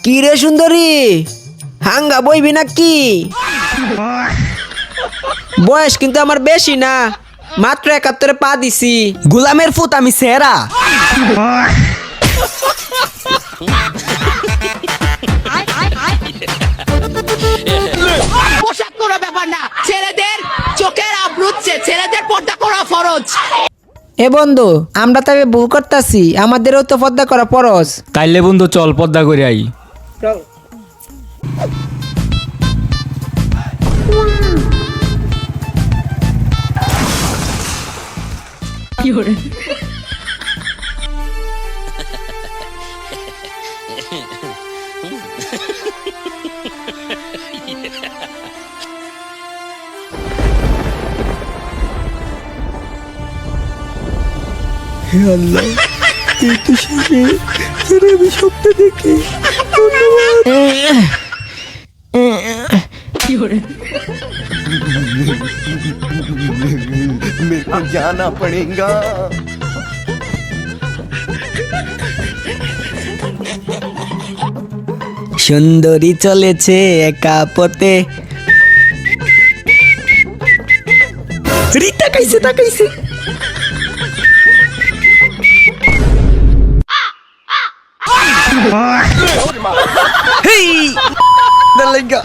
কি রে সুন্দরী, হাঙ্গা বইবি নাকি? বয়স কিন্তু আমার বেশি না, মাত্র ৭১ পা দিছি। গোলামের ফুত আমি সেরা। পোশাক কোনো ব্যাপার না, ছেলেদের চোখের আবরুচ্ছে, ছেলেদের পর্দা করা ফরজ। এ বন্ধু, আমরা তবে ভুল করতেছি, আমাদেরও তো পর্দা করা ফরজ। তাইলে বন্ধু চল পর্দা করে আই। मेरे को जाना पड़ेगा। সুন্দরী চলেছে একা পথে। তাকাইছে তাকাইছে।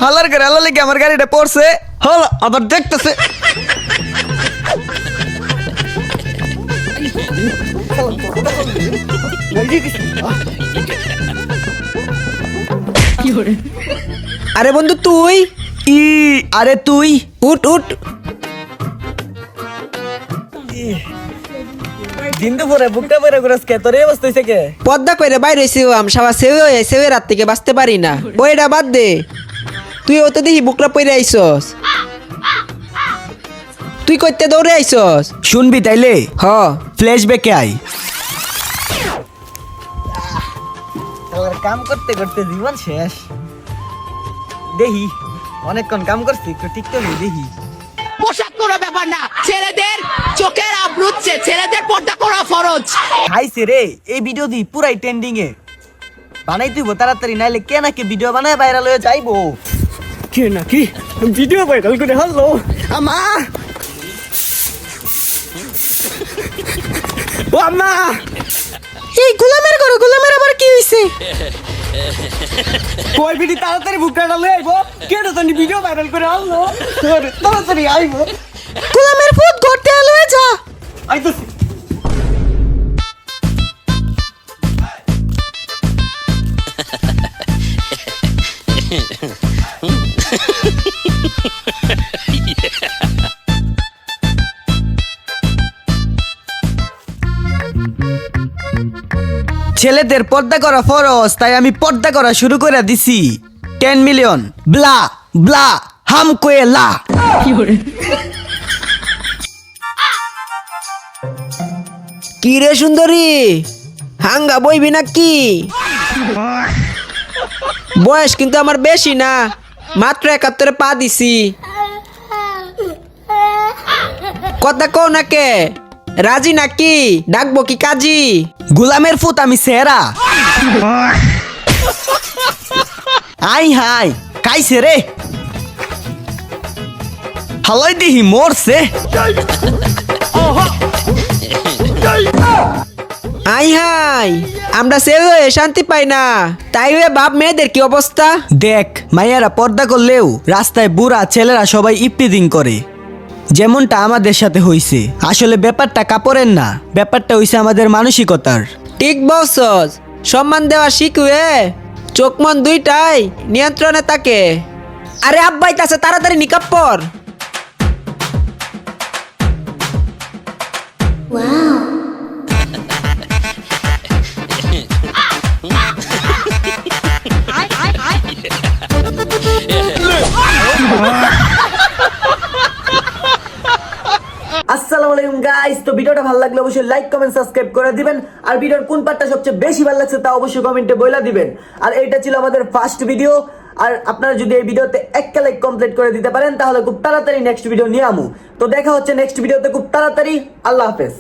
হালার করে হালার লেগে আমার গাড়িটা পড়ছে। হল আবার দেখতেছে। আরে বন্ধু তুই, আরে তুই উঠ উঠ। দিন দুপুরে বুকটা পরে ঘুরাস কে? তোর এই অবস্থা হইছে কে? পর্দা করে বাইরে সাবা সেবে রাত থেকে বাঁচতে পারি না। ওইটা বাদ দে, তুই ও তো দেখি বুকরা পরে আইসস, তুই করতে দৌড়ে আইসস। শুনবি তাইলে হ, ফ্ল্যাশব্যাকে আই। কাম করতে করতে জীবন শেষ। দেখি অনেকক্ষণ কাম করছি, একটু টিকতে নেই দেখি। পোশাক কোনো ব্যাপার না, ছেলেদের চোখের আবরুচ্ছে, ছেলেদের পর্দা করা ফরজ। খাইছে রে এই ভিডিও দি পুরাই ট্রেন্ডিং এ। বানাই তুইব তাড়াতাড়ি, নাইলে কে নাকি ভিডিও বানায় ভাইরাল হয়ে যাইবো। কে নাকি ভিডিও ভাইরাল করে হলো আমা। ও আমা, এই গোলামের ঘরে গোলামের আবার কি হইছে? কই ভিডি তাড়াতাড়ি বুকটা লয়ে আইবো। কে তো জানি ভিডিও ভাইরাল করে হলো, তাড়াতাড়ি আইবো। গোলামের ফুট ঘরতে লয়ে যা। আইতাছি। ছেলেদের পর্দা করা ফরজ, তাই আমি পর্দা করা শুরু করে দিছি। 10 মিলিয়ন ব্লা ব্লা হামকো লা। কি রে সুন্দরী, হাঙ্গা বইবি নাকি? বয়স কিন্তু আমার বেশি না, মাত্র ৭১ পা দিছি। কথা কও না কে, রাজি নাকি? ডাকবো কি কাজী? গোলামের ফুত আমি সেরা। আই হাই কাইছে রে, হালাই দিহি মরছে। আই হাই, আমরা সেভ হয়ে শান্তি পাই না, তাই হয়ে বাপ মেয়েদের কি অবস্থা? দেখ মাইয়ারা পর্দা করলেও রাস্তায় বুড়া ছেলেরা সবাই ইপ্রিদিং করে, যেমনটা আমাদের সাথে হইছে। আসলে ব্যাপারটা কাপড়ের না, ব্যাপারটা হইছে আমাদের মানসিকতার। ঠিক বলছস, সম্মান দেওয়া শিখবে, চোখ মন দুইটাই নিয়ন্ত্রণে থাকে। আরে আব্বাই তাছে, তাড়াতাড়ি নিকাপ পর। আসসালামু আলাইকুম গাইস, তো ভিডিওটা ভালো লাগলে অবশ্যই লাইক কমেন্ট সাবস্ক্রাইব করে দিবেন। আর ভিডিওর কোন পার্টটা সবচেয়ে বেশি ভালো লাগছে তা অবশ্যই কমেন্টে বলে দিবেন। আর এটা ছিল আমাদের ফার্স্ট ভিডিও, আর আপনারা যদি এই ভিডিওতে 1 লাইক কমপ্লিট করে দিতে পারেন তাহলে খুব তাড়াতাড়ি নেক্সট ভিডিও নিয়ে আমু। তো দেখা হচ্ছে নেক্সট ভিডিওতে খুব তাড়াতাড়ি। আল্লাহ হাফেজ।